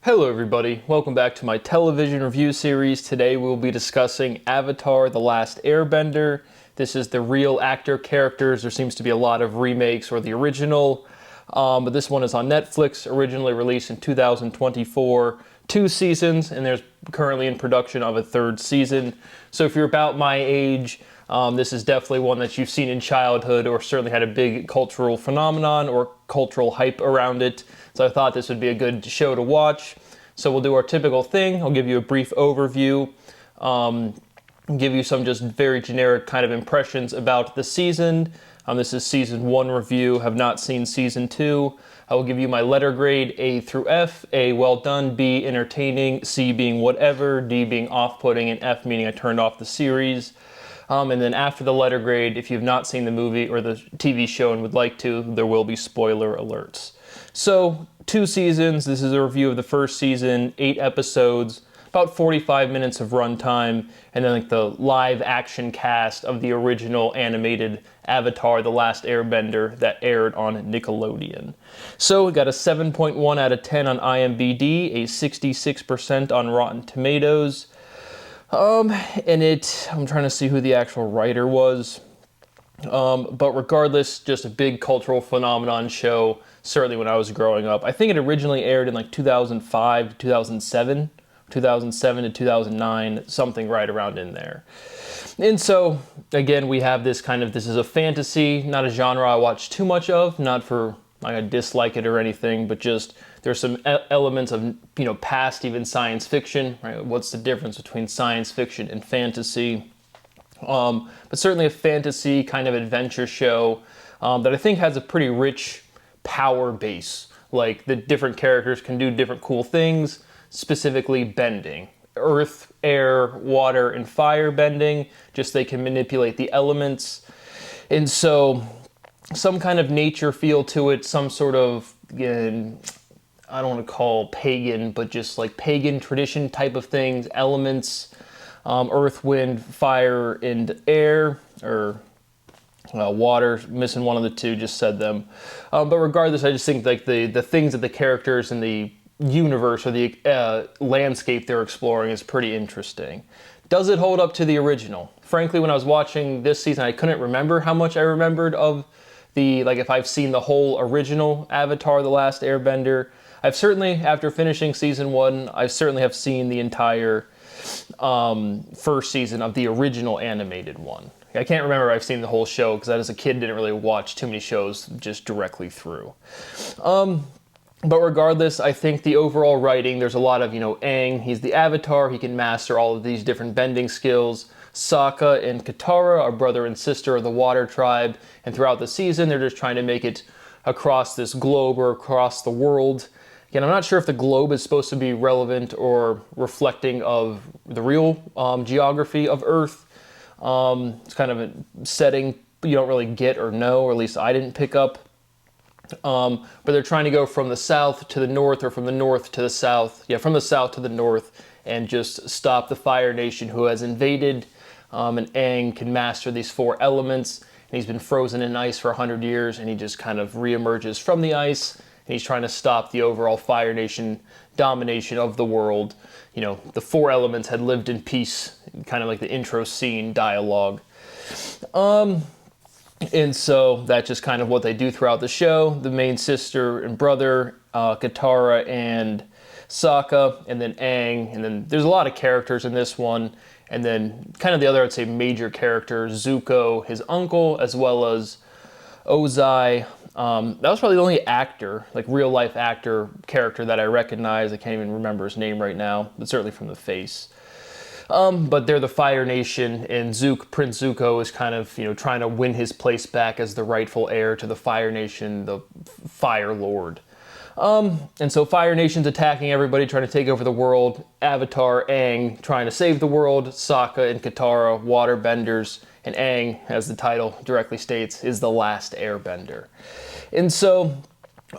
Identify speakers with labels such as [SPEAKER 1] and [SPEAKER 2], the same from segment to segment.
[SPEAKER 1] Hello everybody, welcome back to my television review series. Today we'll be discussing Avatar: The Last Airbender. This is the real actor characters. There seems to be a lot of remakes or the original, but this one is on Netflix, originally released in 2024. 2 seasons, and there's currently in production of a 3rd season. So if you're about my age, this is definitely one that you've seen in childhood or certainly had a big cultural phenomenon or cultural hype around it. So I thought this would be a good show to watch. So we'll do our typical thing. I'll give you a brief overview, give you some just very generic kind of impressions about the season. This is season 1 review, have not seen season 2. I will give you my letter grade, A through F, A well done, B entertaining, C being whatever, D being off-putting, and F meaning I turned off the series. And then after the letter grade, if you've not seen the movie or the TV show and would like to, there will be spoiler alerts. So, 2 seasons, this is a review of the first season, 8 episodes, about 45 minutes of runtime, and then the live action cast of the original animated Avatar: The Last Airbender that aired on Nickelodeon. So we got a 7.1 out of 10 on IMDb, a 66% on Rotten Tomatoes. I'm trying to see who the actual writer was. But regardless, just a big cultural phenomenon show, certainly when I was growing up. I think it originally aired in 2005 to 2007. 2007 to 2009, something right around in there. And so, again, we have this is a fantasy, not a genre I watch too much of, not for I dislike it or anything, but just there's some elements of, past even science fiction, right? What's the difference between science fiction and fantasy? But certainly a fantasy kind of adventure show that I think has a pretty rich power base. Like the different characters can do different cool things, specifically bending. Earth, air, water, and fire bending, just they can manipulate the elements. And so some kind of nature feel to it, some sort of, I don't want to call pagan, but just like pagan tradition type of things, elements, earth, wind, fire, and air, or water, missing one of the two, just said them. But regardless, I just think the things that the characters and the universe or the landscape they're exploring is pretty interesting. Does it hold up to the original? Frankly, when I was watching this season, I couldn't remember how much I remembered of if I've seen the whole original Avatar: The Last Airbender. I've certainly, after finishing season 1, I certainly have seen the entire first season of the original animated one. I can't remember if I've seen the whole show because as a kid didn't really watch too many shows just directly through. But regardless, I think the overall writing, there's a lot of, Aang, he's the Avatar, he can master all of these different bending skills. Sokka and Katara are brother and sister of the Water Tribe, and throughout the season, they're just trying to make it across this globe or across the world. Again, I'm not sure if the globe is supposed to be relevant or reflecting of the real geography of Earth. It's kind of a setting you don't really get or know, or at least I didn't pick up. But they're trying to go from the south to the north, or from the north to the south. Yeah, from the south to the north, and just stop the Fire Nation who has invaded. And Aang can master these 4 elements. And he's been frozen in ice for 100 years, and he just kind of reemerges from the ice. And he's trying to stop the overall Fire Nation domination of the world. The 4 elements had lived in peace, kind of like the intro scene dialogue. And so that's just kind of what they do throughout the show. The main sister and brother, Katara and Sokka, and then Aang. And then there's a lot of characters in this one. And then kind of the other, I'd say, major characters, Zuko, his uncle, as well as Ozai. That was probably the only actor, real-life actor character that I recognize. I can't even remember his name right now, but certainly from the face. But they're the Fire Nation, and Prince Zuko is kind of, trying to win his place back as the rightful heir to the Fire Nation, the Fire Lord. And so Fire Nation's attacking everybody, trying to take over the world. Avatar, Aang, trying to save the world. Sokka and Katara, waterbenders. And Aang, as the title directly states, is the last airbender. And so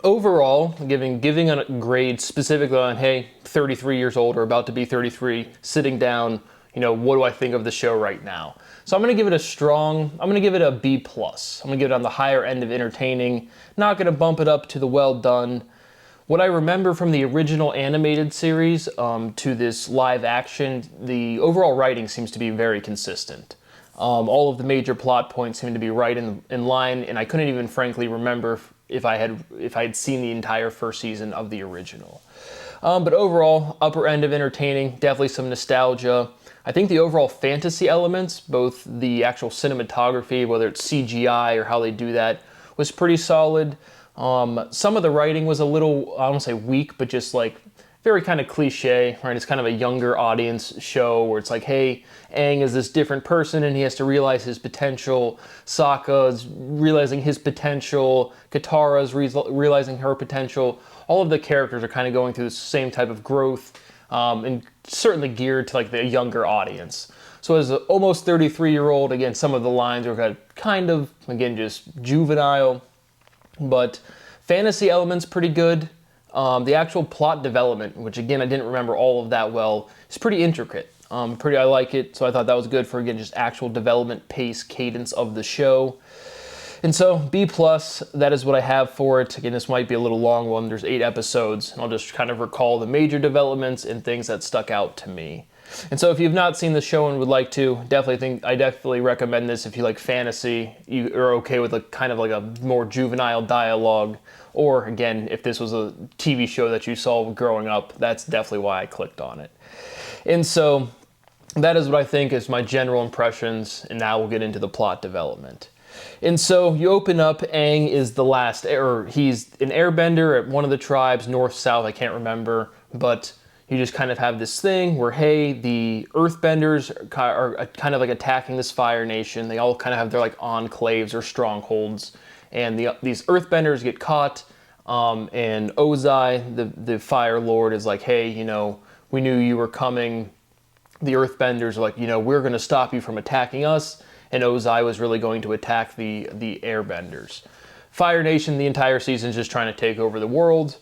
[SPEAKER 1] overall, giving a grade specifically on, hey, 33 years old or about to be 33, sitting down, what do I think of the show right now? So I'm going to give it a B+. I'm going to give it on the higher end of entertaining. Not going to bump it up to the well done, What I remember from the original animated series to this live action, the overall writing seems to be very consistent. All of the major plot points seem to be right in line, and I couldn't even frankly remember if I had seen the entire first season of the original. But overall, upper end of entertaining, definitely some nostalgia. I think the overall fantasy elements, both the actual cinematography, whether it's CGI or how they do that, was pretty solid. Some of the writing was a little, I don't want to say weak, but just like very kind of cliche, right? It's kind of a younger audience show where it's like, hey, Aang is this different person and he has to realize his potential. Sokka's realizing his potential. Katara's realizing her potential. All of the characters are kind of going through the same type of growth, and certainly geared to like the younger audience. So as an almost 33-year-old, again, some of the lines are kind of, again, just juvenile, but fantasy elements pretty good. The actual plot development, which again, I didn't remember all of that well, is pretty intricate. I like it, so I thought that was good for, again, just actual development, pace, cadence of the show. And so, B+, that is what I have for it. Again, this might be a little long one. There's 8 episodes, and I'll just kind of recall the major developments and things that stuck out to me. And so if you've not seen the show and would like to, I definitely recommend this if you like fantasy, you are okay with a kind of like a more juvenile dialogue, or again, if this was a TV show that you saw growing up, that's definitely why I clicked on it. And so that is what I think is my general impressions, and now we'll get into the plot development. And so you open up, Aang is the last, or he's an airbender at one of the tribes, north, south, I can't remember, but you just kind of have this thing where, hey, the earthbenders are kind of like attacking this Fire Nation. They all kind of have their like enclaves or strongholds, and these earthbenders get caught, and Ozai, the Fire Lord, is like, hey, we knew you were coming. The earthbenders are like, we're going to stop you from attacking us. And Ozai was really going to attack the airbenders. Fire Nation, the entire season, is just trying to take over the world.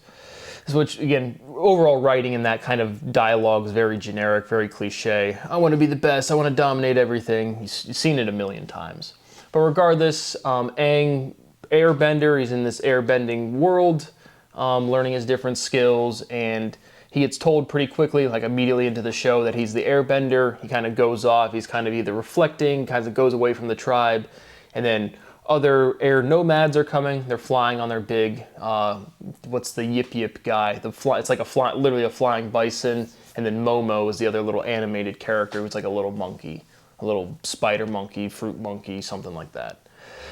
[SPEAKER 1] Which, again, overall writing in that kind of dialogue is very generic, very cliche. I want to be the best, I want to dominate everything. You've seen it a million times. But regardless, Aang, airbender, he's in this airbending world, learning his different skills, and he gets told pretty quickly, like immediately into the show, that he's the airbender. He kind of goes off. He's kind of either reflecting, kind of goes away from the tribe, and then other air nomads are coming. They're flying on their big, what's the Yip Yip guy? It's like literally a flying bison, and then Momo is the other little animated character who's like a little monkey, a little spider monkey, fruit monkey, something like that.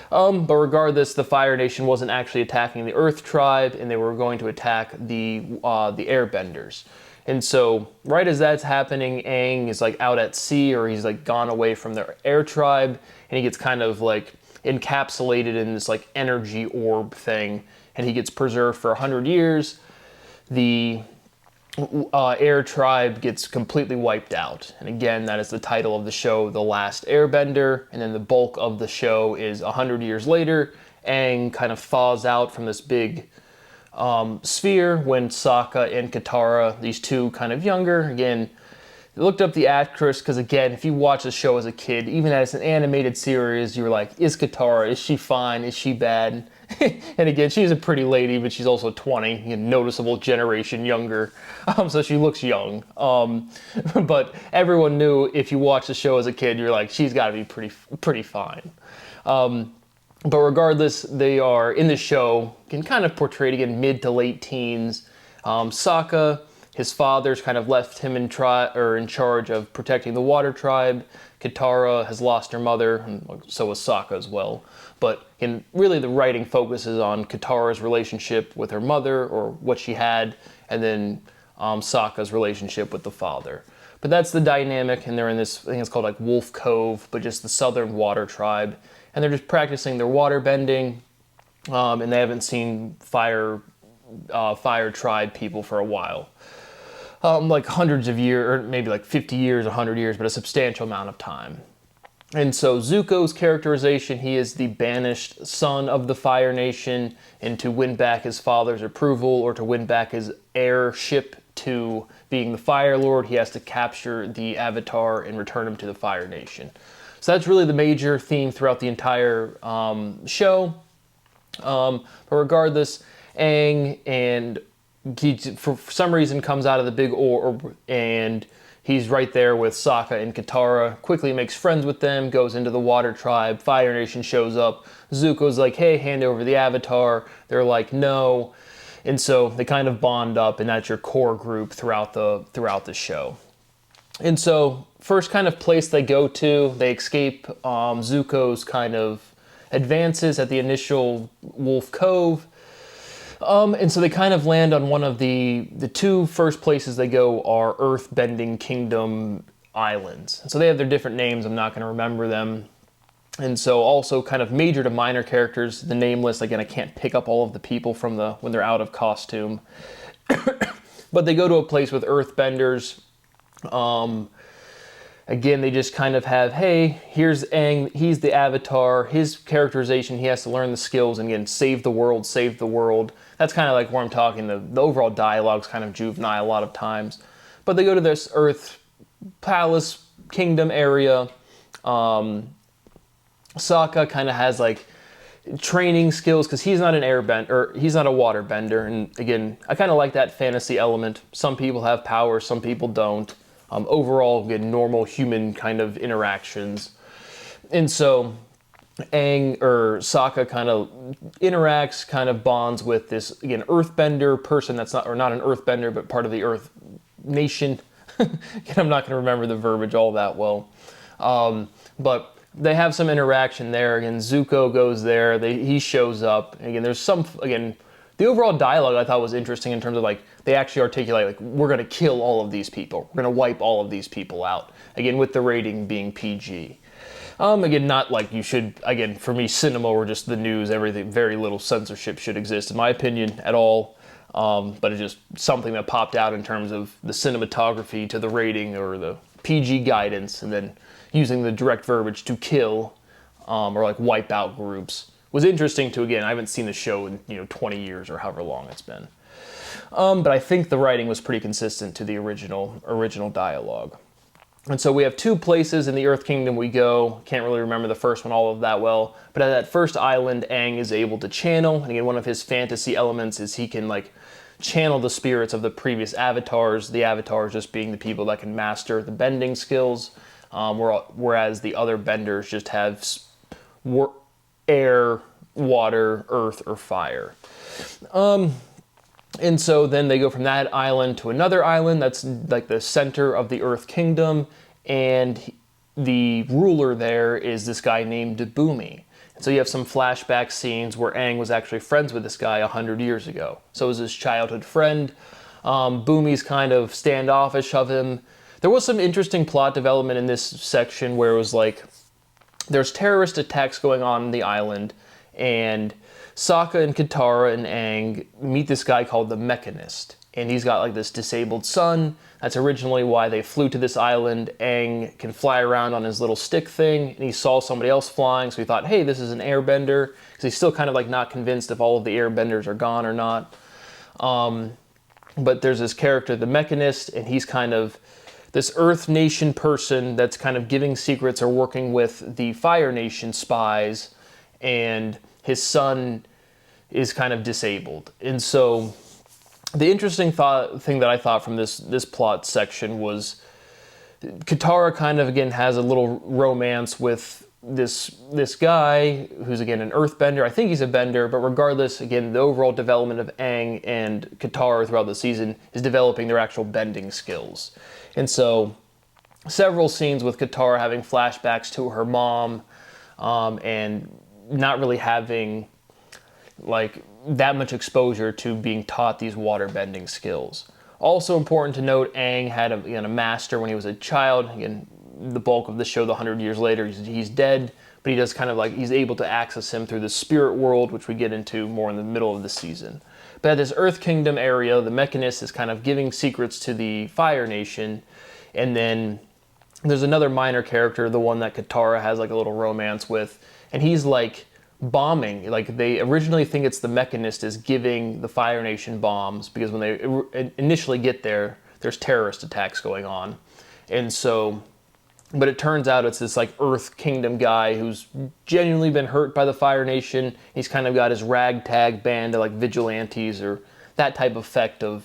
[SPEAKER 1] But regardless, the Fire Nation wasn't actually attacking the Earth Tribe, and they were going to attack the Airbenders. And so, right as that's happening, Aang is like out at sea, or he's like gone away from the Air Tribe, and he gets kind of like encapsulated in this like energy orb thing, and he gets preserved for 100 years. The Air Tribe gets completely wiped out. And again, that is the title of the show, The Last Airbender. And then the bulk of the show is 100 years later. Aang kind of thaws out from this big sphere when Sokka and Katara, these two kind of younger, again, I looked up the actress because, again, if you watch the show as a kid, even as an animated series, you're like, is Katara, is she fine, is she bad? And again, she's a pretty lady, but she's also 20, noticeable generation younger, so she looks young. But everyone knew if you watch the show as a kid, you're like, she's got to be pretty fine. But regardless, they are in the show, can kind of portrayed again mid to late teens. Sokka, his father's kind of left him in charge of protecting the Water Tribe. Katara has lost her mother, and so was Sokka as well. But really the writing focuses on Katara's relationship with her mother, or what she had, and then Sokka's relationship with the father. But that's the dynamic, and they're in this, I think it's called like Wolf Cove, but just the Southern Water Tribe. And they're just practicing their water bending, and they haven't seen Fire Tribe people for a while. Like hundreds of years, or maybe like 50 years, 100 years, but a substantial amount of time. And so Zuko's characterization, he is the banished son of the Fire Nation, and to win back his father's approval, or to win back his heirship to being the Fire Lord, he has to capture the Avatar and return him to the Fire Nation. So that's really the major theme throughout the entire show. But regardless, Aang and he for some reason comes out of the big orb, and he's right there with Sokka and Katara. Quickly makes friends with them, goes into the Water Tribe. Fire Nation shows up. Zuko's like, hey, hand over the Avatar. They're like, no. And so they kind of bond up, and that's your core group throughout the show. And so first kind of place they go to, they escape Zuko's kind of advances at the initial Wolf Cove. And so they kind of land on one of the two first places they go are Earthbending Kingdom Islands. And so they have their different names. I'm not going to remember them. And so also kind of major to minor characters, the nameless. Again, I can't pick up all of the people from when they're out of costume. But they go to a place with Earthbenders. Again, they just kind of have, hey, here's Aang, he's the Avatar, his characterization, he has to learn the skills, and again, save the world, save the world. That's kind of like where I'm talking, the overall dialogue's kind of juvenile a lot of times. But they go to this Earth Palace Kingdom area. Sokka kind of has like training skills, because he's not an airbender, or he's not a waterbender, and again, I kind of like that fantasy element. Some people have power, some people don't. Overall, again, normal human kind of interactions. And so Sokka kind of interacts, kind of bonds with this, again, earthbender person that's not an earthbender, but part of the Earth Nation. Again, I'm not going to remember the verbiage all that well. But they have some interaction there. Again, Zuko goes there. He shows up. Again, the overall dialogue I thought was interesting in terms of like, they actually articulate like, we're going to kill all of these people. We're going to wipe all of these people out. Again, with the rating being PG. Again, not like you should, again, for me, cinema or just the news, everything, very little censorship should exist, in my opinion, at all. But it's just something that popped out in terms of the cinematography to the rating or the PG guidance, and then using the direct verbiage to kill or like wipe out groups was interesting to, again, I haven't seen the show in 20 years or however long it's been. But I think the writing was pretty consistent to the original dialogue. And so we have two places in the Earth Kingdom we go. Can't really remember the first one all of that well. But at that first island, Aang is able to channel. And again, one of his fantasy elements is he can like channel the spirits of the previous avatars. The avatars just being the people that can master the bending skills. Whereas the other benders just have air, water, earth, or fire. And so then they go from that island to another island that's like the center of the Earth Kingdom, and the ruler there is this guy named Bumi. And so you have some flashback scenes where Aang was actually friends with this guy 100 years ago. So it was his childhood friend. Bumi's kind of standoffish of him. There was some interesting plot development in this section where it was like, there's terrorist attacks going on the island, and Sokka and Katara and Aang meet this guy called the Mechanist. And he's got like this disabled son. That's originally why they flew to this island. Aang can fly around on his little stick thing, and he saw somebody else flying, so he thought, hey, this is an airbender, because he's still kind of like not convinced if all of the airbenders are gone or not. But there's this character, the Mechanist, and he's kind of this Earth Nation person that's kind of giving secrets or working with the Fire Nation spies, and his son is kind of disabled. And so the interesting thing that I thought from this plot section was Katara kind of, again, has a little romance with this guy who's, again, an earthbender. I think he's a bender, but regardless, again, the overall development of Aang and Katara throughout the season is developing their actual bending skills. And so several scenes with Katara having flashbacks to her mom, and not really having like that much exposure to being taught these water bending skills. Also important to note, Aang had a master when he was a child. Again, the bulk of the show, the 100 years later, he's dead, but he does kind of like, he's able to access him through the spirit world, which we get into more in the middle of the season. But at this Earth Kingdom area, the Mechanist is kind of giving secrets to the Fire Nation, and then there's another minor character, the one that Katara has like a little romance with, and he's like bombing. Like, they originally think it's the Mechanist is giving the Fire Nation bombs, because when they initially get there, there's terrorist attacks going on. And so, but it turns out it's this like Earth Kingdom guy who's genuinely been hurt by the Fire Nation. He's kind of got his ragtag band of like vigilantes, or that type of effect of,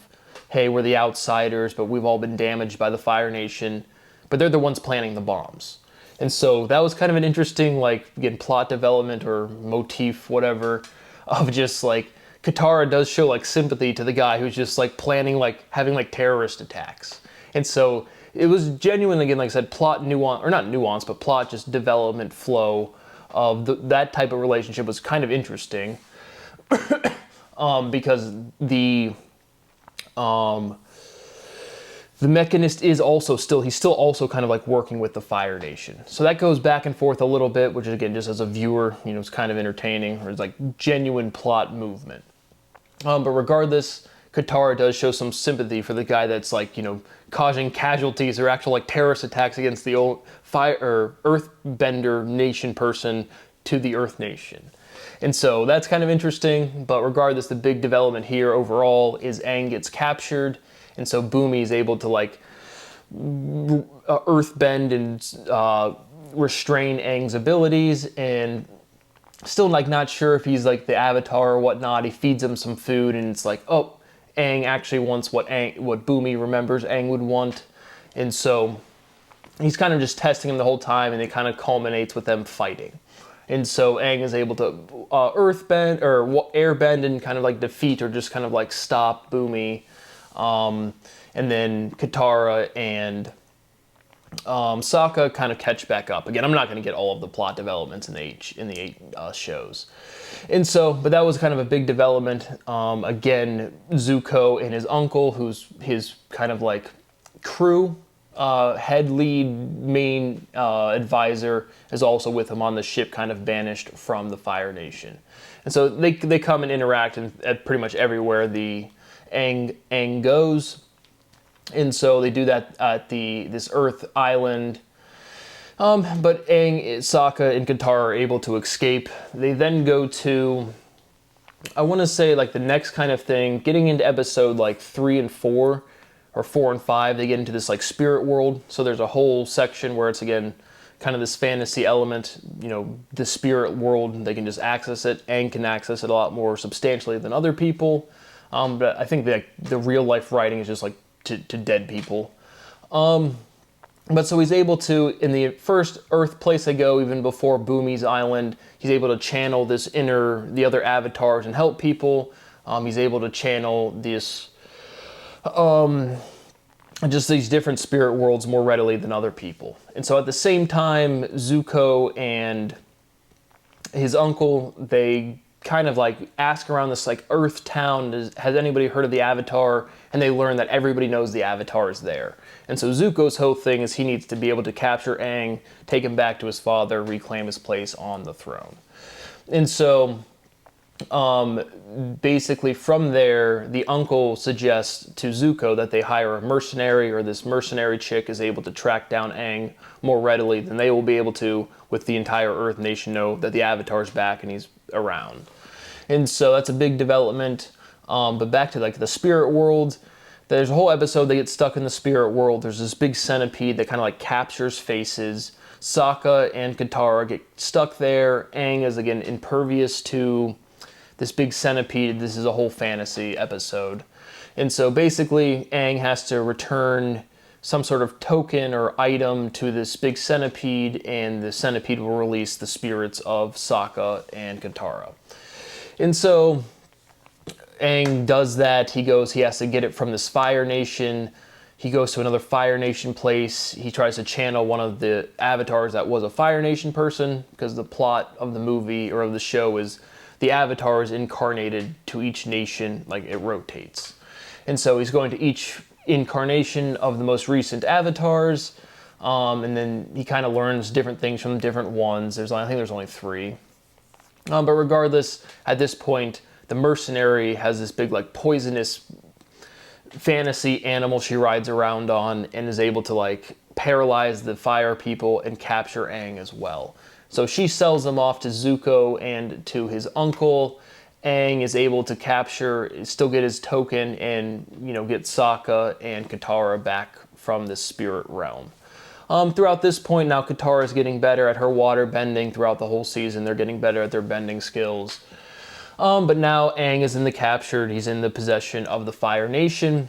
[SPEAKER 1] hey, we're the outsiders, but we've all been damaged by the Fire Nation, but they're the ones planting the bombs. And so that was kind of an interesting, like, again, plot development or motif, whatever, of just like, Katara does show like sympathy to the guy who's just like planning, like having like terrorist attacks. And so it was genuinely, again, like I said, plot nuance, or not nuance, but plot just development flow of that type of relationship was kind of interesting. Because the Mechanist is also he's still also kind of like working with the Fire Nation. So that goes back and forth a little bit, which is, again, just as a viewer, it's kind of entertaining, or it's like genuine plot movement. But regardless, Katara does show some sympathy for the guy that's like, causing casualties or actual like terrorist attacks against the old Earthbender Nation person to the Earth Nation. And so that's kind of interesting, but regardless, the big development here overall is Aang gets captured, and so Bumi is able to like earthbend and restrain Aang's abilities, and still like not sure if he's like the Avatar or whatnot. He feeds him some food, and it's like, oh, Aang actually wants what Bumi remembers Aang would want, and so he's kind of just testing him the whole time, and it kind of culminates with them fighting. And so Aang is able to earthbend or airbend and kind of like defeat or just kind of like stop Bumi. And then Katara and Sokka kind of catch back up. Again, I'm not going to get all of the plot developments in the eight shows. And so, but that was kind of a big development. Again, Zuko and his uncle, who's his kind of like crew, head lead, main advisor, is also with him on the ship, kind of banished from the Fire Nation. And so they come and interact at pretty much everywhere the Aang goes. And so they do that at this Earth island. But Aang, Sokka, and Katara are able to escape. They then go to, I want to say, like the next kind of thing, getting into episode like 3 and 4, or 4 and 5, they get into this like spirit world. So there's a whole section where it's, again, kind of this fantasy element, the spirit world. They can just access it. Aang can access it a lot more substantially than other people. But I think that the real life writing is just like to dead people. But so he's able to, in the first Earth place they go, even before Bumi's island, he's able to channel the other avatars and help people. He's able to channel this, just these different spirit worlds more readily than other people. And so at the same time, Zuko and his uncle, they kind of like ask around this like Earth town, has anybody heard of the Avatar? And they learn that everybody knows the Avatar is there. And so Zuko's whole thing is he needs to be able to capture Aang, take him back to his father, reclaim his place on the throne. And so basically from there, the uncle suggests to Zuko that they hire a mercenary, or this mercenary chick is able to track down Aang more readily than they will be able to with the entire Earth Nation know that the Avatar's back and he's around. And so that's a big development. But back to like the spirit world, there's a whole episode they get stuck in the spirit world. There's this big centipede that kind of like captures faces. Sokka and Katara get stuck there. Aang is, again, impervious to this big centipede. This is a whole fantasy episode. And so basically Aang has to return some sort of token or item to this big centipede, and the centipede will release the spirits of Sokka and Katara. And so Aang does that. He has to get it from this Fire Nation. He goes to another Fire Nation place. He tries to channel one of the avatars that was a Fire Nation person, because the plot of the movie or of the show is the avatar is incarnated to each nation, like it rotates. And so he's going to each incarnation of the most recent avatars, and then he kind of learns different things from different ones. I think there's only 3. But regardless, at this point, the mercenary has this big like poisonous fantasy animal she rides around on, and is able to like paralyze the fire people and capture Aang as well. So she sells them off to Zuko and to his uncle. Aang is able to still get his token, and get Sokka and Katara back from the spirit realm. Throughout this point, now Katara is getting better at her water bending throughout the whole season. They're getting better at their bending skills. But now Aang is in the captured, he's in the possession of the Fire Nation.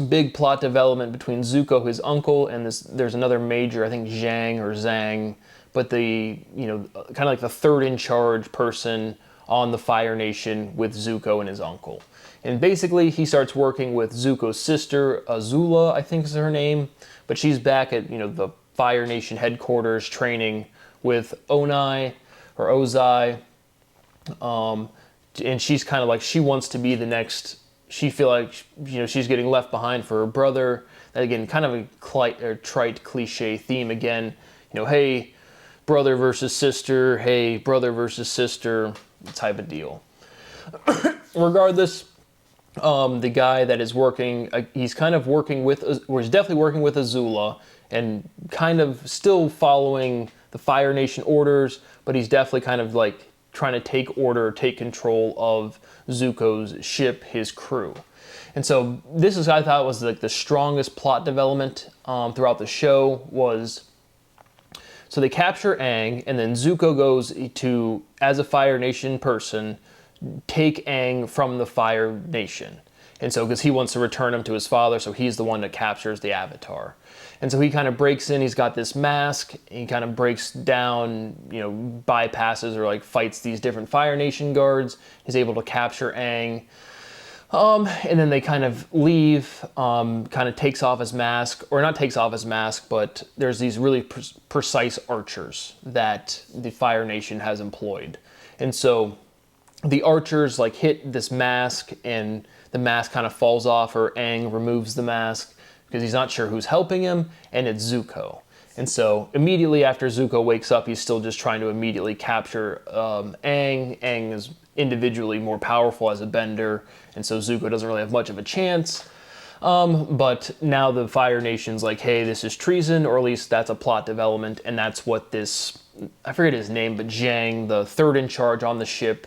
[SPEAKER 1] Big plot development between Zuko, his uncle, and there's another major, I think Zhang or Zhang, but kind of like the third in charge person on the Fire Nation with Zuko and his uncle. And basically he starts working with Zuko's sister, Azula, I think is her name, but she's back at, the Fire Nation headquarters training with Onai or Ozai. And she's kind of like, she wants to be the next, she feel like, she's getting left behind for her brother. That again, kind of a trite cliche theme again, hey, brother versus sister, hey, brother versus sister type of deal. Regardless, the guy that is working, he's kind of working with, or he's definitely working with Azula and kind of still following the Fire Nation orders, but he's definitely kind of like trying to take control of Zuko's ship, his crew. And so this is, I thought, was like the strongest plot development throughout the show was, so they capture Aang, and then Zuko goes to, as a Fire Nation person, take Aang from the Fire Nation. And so, because he wants to return him to his father, so he's the one that captures the Avatar. And so he kind of breaks in, he's got this mask, he kind of breaks down, bypasses or like fights these different Fire Nation guards. He's able to capture Aang. And then they kind of leave, kind of takes off his mask, or not takes off his mask, but there's these really precise archers that the Fire Nation has employed. And so the archers like hit this mask and the mask kind of falls off, or Aang removes the mask because he's not sure who's helping him, and it's Zuko. And so immediately after Zuko wakes up, he's still just trying to immediately capture Aang. Aang is individually more powerful as a bender, and so Zuko doesn't really have much of a chance. But now the Fire Nation's like, hey, this is treason, or at least that's a plot development, and that's what this, I forget his name, but Zhang, the third in charge on the ship,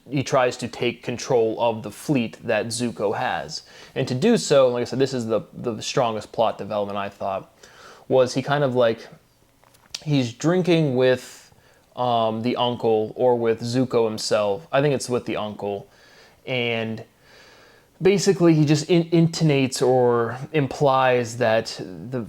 [SPEAKER 1] he tries to take control of the fleet that Zuko has. And to do so, like I said, this is the strongest plot development, I thought, was he kind of like, he's drinking with the uncle, or with Zuko himself. I think it's with the uncle. And basically he just intonates or implies that the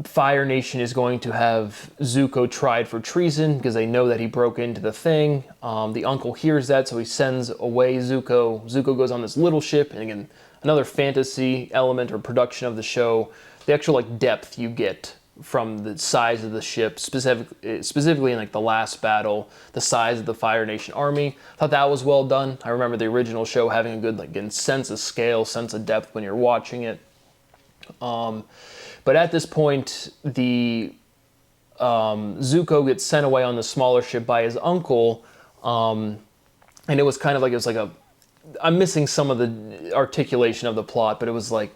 [SPEAKER 1] Fire Nation is going to have Zuko tried for treason because they know that he broke into the thing. The uncle hears that, so he sends away Zuko. Zuko goes on this little ship, and again, another fantasy element or production of the show, the actual like depth you get from the size of the ship, specifically in like the last battle, the size of the Fire Nation army. I thought that was well done. I remember the original show having a good sense of scale, sense of depth when you're watching it. But at this point, the Zuko gets sent away on the smaller ship by his uncle, and it was kind of like, I'm missing some of the articulation of the plot, but it was like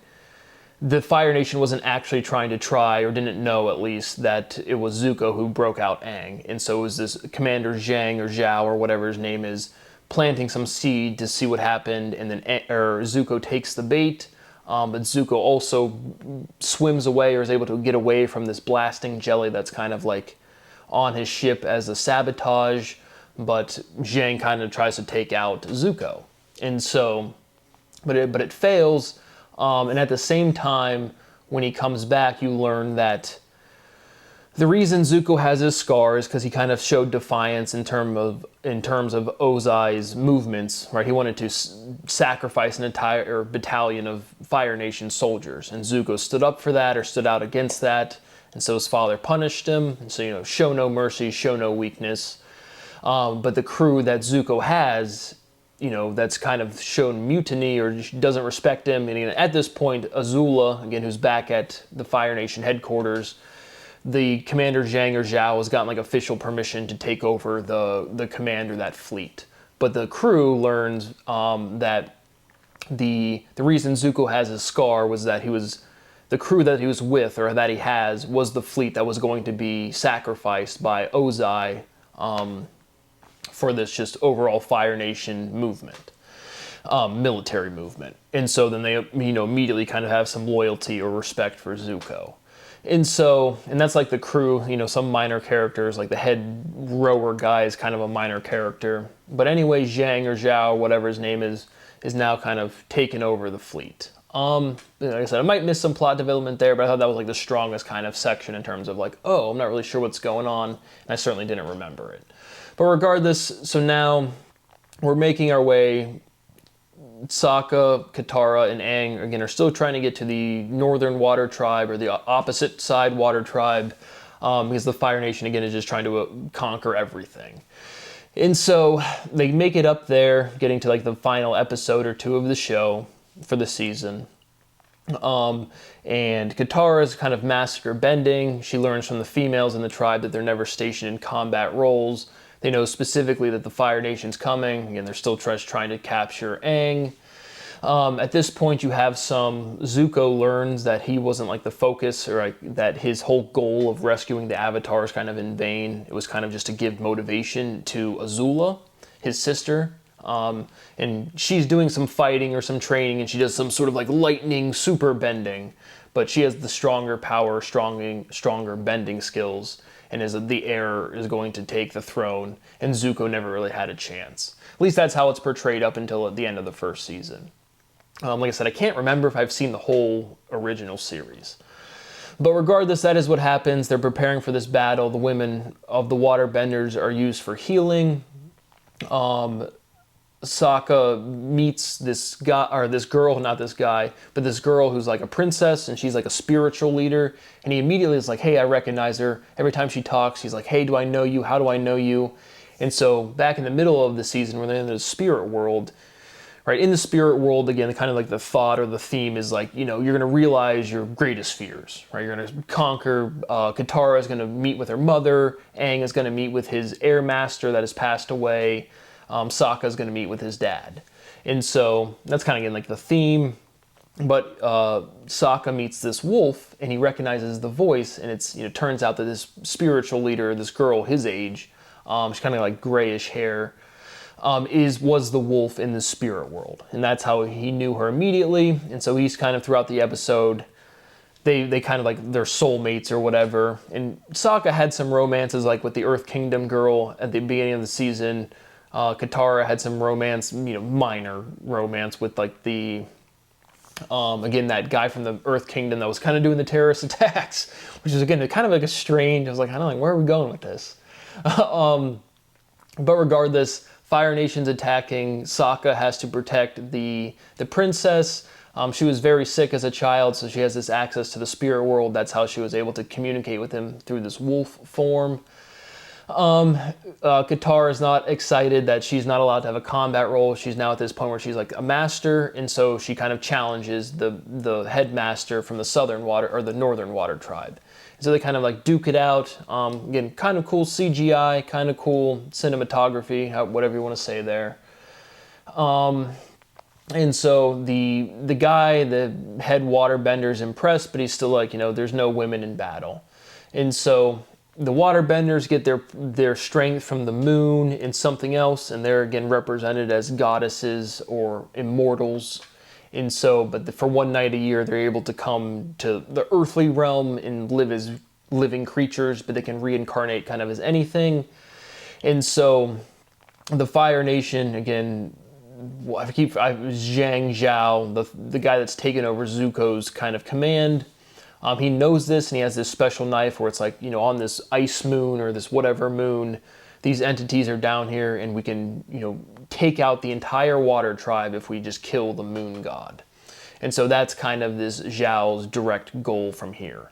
[SPEAKER 1] the Fire Nation wasn't actually trying to try, or didn't know at least, that it was Zuko who broke out Aang. And so it was this Commander Zhang or Zhao or whatever his name is, planting some seed to see what happened, and then Zuko takes the bait. But Zuko also swims away, or is able to get away from this blasting jelly that's kind of like on his ship as a sabotage, but Zhang kind of tries to take out Zuko. And so, but it fails, and at the same time, when he comes back, you learn that the reason Zuko has his scar is because he kind of showed defiance in terms of Ozai's movements, right? He wanted to sacrifice an entire battalion of Fire Nation soldiers, and Zuko stood up for that, or stood out against that, and so his father punished him. And so, show no mercy, show no weakness. But the crew that Zuko has, that's kind of shown mutiny or doesn't respect him. And at this point, Azula, again, who's back at the Fire Nation headquarters, the Commander Zhang or Zhao has gotten like official permission to take over the commander of that fleet. But the crew learns that the reason Zuko has his scar was that the crew that he was with, or that he has, was the fleet that was going to be sacrificed by Ozai for this just overall Fire Nation movement, military movement. And so then they immediately kind of have some loyalty or respect for Zuko. And that's like the crew, some minor characters, like the head rower guy is kind of a minor character. But anyway, Zhang or Zhao, whatever his name is now kind of taken over the fleet. Like I said, I might miss some plot development there, but I thought that was like the strongest kind of section in terms of like, oh, I'm not really sure what's going on, and I certainly didn't remember it. But regardless, so now we're making our way. Sokka, Katara, and Aang, again, are still trying to get to the Northern Water Tribe, or the opposite side Water Tribe, because the Fire Nation, again, is just trying to conquer everything. And so they make it up there, getting to like the final episode or two of the show for the season. And Katara's kind of master bending. She learns from the females in the tribe that they're never stationed in combat roles. They know specifically that the Fire Nation's coming. Again, they're still trying to capture Aang. At this point, you have Zuko learns that he wasn't like the focus, or like that his whole goal of rescuing the Avatar is kind of in vain. It was kind of just to give motivation to Azula, his sister. And she's doing some fighting or some training, and she does some sort of like lightning super bending, but she has the stronger power, stronger bending skills, and the heir is going to take the throne, and Zuko never really had a chance. At least that's how it's portrayed up until at the end of the first season. Like I said, I can't remember if I've seen the whole original series. But regardless, that is what happens. They're preparing for this battle. The women of the waterbenders are used for healing. Sokka meets this guy, or this girl, not this guy, but this girl who's like a princess, and she's like a spiritual leader, and he immediately is like, hey, I recognize her. Every time she talks, he's like, hey, do I know you? How do I know you? And so back in the middle of the season, when they're in the spirit world, right, in the spirit world, again, kind of like the thought or the theme is like, you're going to realize your greatest fears, right? You're going to conquer. Katara is going to meet with her mother. Aang is going to meet with his air master that has passed away. Sokka is going to meet with his dad. And so that's kind of again like the theme. But Sokka meets this wolf, and he recognizes the voice, and it's turns out that this spiritual leader, this girl his age, she's kind of like grayish hair, was the wolf in the spirit world. And that's how he knew her immediately. And so he's kind of throughout the episode, they kind of like they're soulmates or whatever. And Sokka had some romances like with the Earth Kingdom girl at the beginning of the season. Katara had some romance, minor romance with like the, again, that guy from the Earth Kingdom that was kind of doing the terrorist attacks, which is again kind of like a strange, I was like, I don't know, where are we going with this? But regardless, Fire Nation's attacking. Sokka has to protect the princess. She was very sick as a child, so she has this access to the spirit world. That's how she was able to communicate with him through this wolf form. Katara is not excited that she's not allowed to have a combat role. She's now at this point where she's like a master, and so she kind of challenges the headmaster from the Northern Water Tribe. So they kind of like duke it out. Again, kind of cool CGI, kind of cool cinematography, whatever you want to say there. And so the guy, the head waterbender, is impressed, but he's still like, there's no women in battle. And so the waterbenders get their strength from the moon and something else, and they're again represented as goddesses or immortals. And so, but for one night a year, they're able to come to the earthly realm and live as living creatures, but they can reincarnate kind of as anything. And so the Fire Nation, again, Zhang Zhao, the guy that's taken over Zuko's kind of command, he knows this, and he has this special knife where it's like, on this ice moon or this whatever moon, these entities are down here, and we can, take out the entire water tribe if we just kill the moon god. And so that's kind of this Zhao's direct goal from here.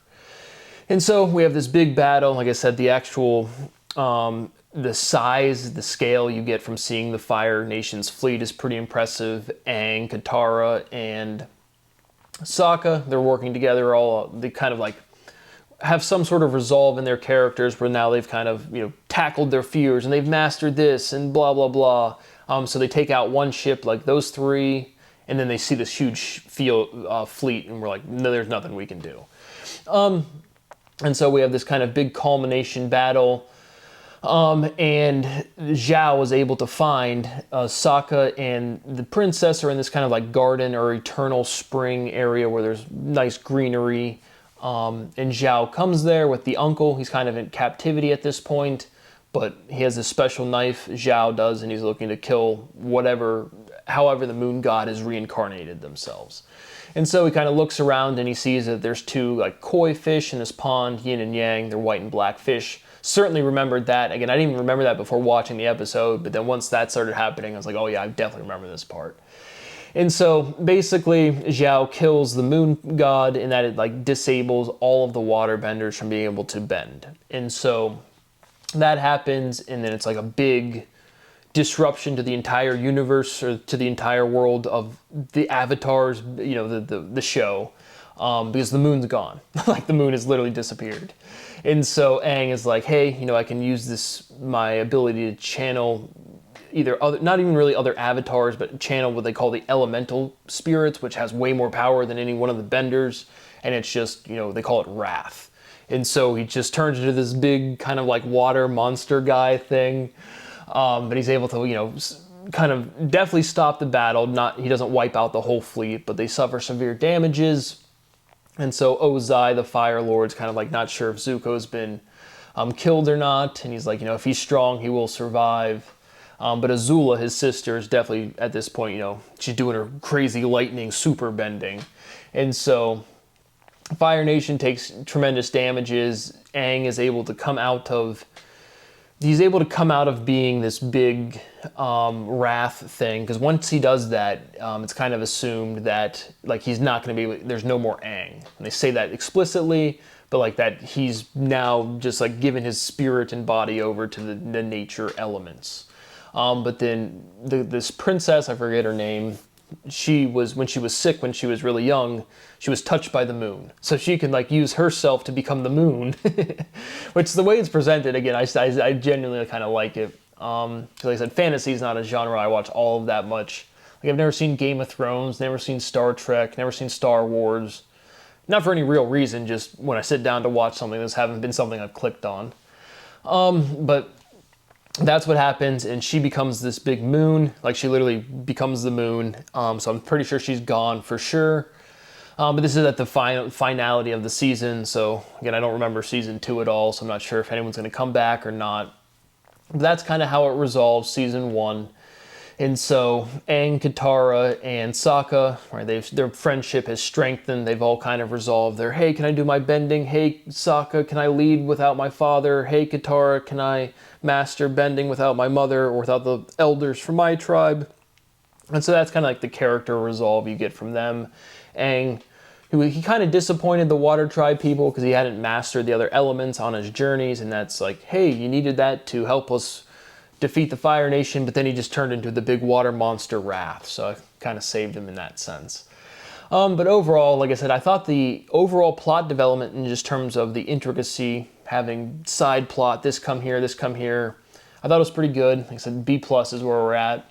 [SPEAKER 1] And so we have this big battle. Like I said, the actual, the size, the scale you get from seeing the Fire Nation's fleet is pretty impressive. Aang, Katara, and Sokka, they're working together. They kind of like have some sort of resolve in their characters where now they've kind of, tackled their fears and they've mastered this and blah, blah, blah. So they take out one ship, like those three, and then they see this huge fleet, and we're like, no, there's nothing we can do. And so we have this kind of big culmination battle. And Zhao was able to find Sokka and the princess are in this kind of like garden or eternal spring area where there's nice greenery. And Zhao comes there with the uncle. He's kind of in captivity at this point, but he has this special knife, Zhao does, and he's looking to kill however the moon god has reincarnated themselves. And so he kind of looks around and he sees that there's two like koi fish in this pond, yin and yang, they're white and black fish. Certainly remembered that. Again, I didn't even remember that before watching the episode, but then once that started happening, I was like, oh yeah, I definitely remember this part. And so basically Zhao kills the moon god and that it like disables all of the water benders from being able to bend. And so that happens, and then it's like a big disruption to the entire universe or to the entire world of the Avatars, the show, because the moon's gone. Like the moon has literally disappeared. And so Aang is like, hey, I can use my ability to channel not even really other avatars, but channel what they call the elemental spirits, which has way more power than any one of the benders. And it's just, they call it wrath. And so he just turns into this big kind of like water monster guy thing. But he's able to, kind of definitely stop the battle. He doesn't wipe out the whole fleet, but they suffer severe damages. And so Ozai, the Fire Lord's kind of like not sure if Zuko's been killed or not. And he's like, if he's strong, he will survive. But Azula, his sister, is definitely at this point, she's doing her crazy lightning super bending. And so Fire Nation takes tremendous damages. Aang is able to come out of being this big wrath thing, because once he does that, it's kind of assumed that like he's not going to there's no more Aang. And they say that explicitly, but like that he's now just like given his spirit and body over to the nature elements. But then this princess, I forget her name, when she was sick, when she was really young, she was touched by the moon. So she can like use herself to become the moon, which the way it's presented, again, I genuinely kind of like it. Because like I said, fantasy is not a genre I watch all of that much. Like I've never seen Game of Thrones, never seen Star Trek, never seen Star Wars. Not for any real reason, just when I sit down to watch something, this haven't been something I've clicked on. But that's what happens, and she becomes this big moon. Like she literally becomes the moon. So I'm pretty sure she's gone for sure. But this is at the finality of the season. So again, I don't remember season 2 at all. So I'm not sure if anyone's going to come back or not. But that's kind of how it resolves season 1. And so Aang, Katara, and Sokka, right, their friendship has strengthened. They've all kind of resolved their, hey, can I do my bending? Hey, Sokka, can I lead without my father? Hey, Katara, can I master bending without my mother or without the elders from my tribe? And so that's kind of like the character resolve you get from them. Aang, he kind of disappointed the Water Tribe people because he hadn't mastered the other elements on his journeys, and that's like, hey, you needed that to help us defeat the Fire Nation, but then he just turned into the big water monster Wrath, so I kind of saved him in that sense. But overall, like I said, I thought the overall plot development in just terms of the intricacy, having side plot, this come here, I thought it was pretty good. Like I said, B+ is where we're at.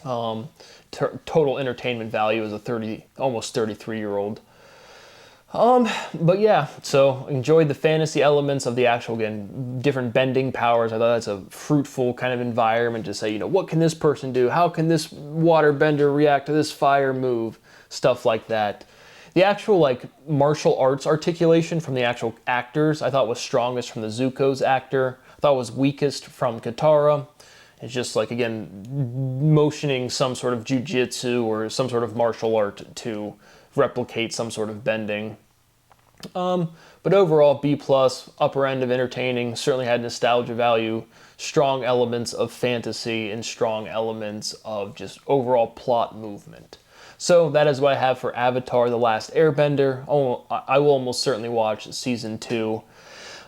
[SPEAKER 1] Total entertainment value as a almost 33-year-old. But yeah, so enjoyed the fantasy elements of the actual, again, different bending powers. I thought that's a fruitful kind of environment to say, what can this person do? How can this water bender react to this fire move? Stuff like that. The actual like martial arts articulation from the actual actors I thought was strongest from the Zuko's actor. I thought was weakest from Katara. It's just like, again, motioning some sort of jujitsu or some sort of martial art to replicate some sort of bending. But overall, B+, upper end of entertaining, certainly had nostalgia value, strong elements of fantasy, and strong elements of just overall plot movement. So that is what I have for Avatar: The Last Airbender. I will almost certainly watch season 2.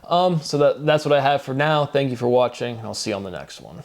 [SPEAKER 1] So that's what I have for now. Thank you for watching, and I'll see you on the next one.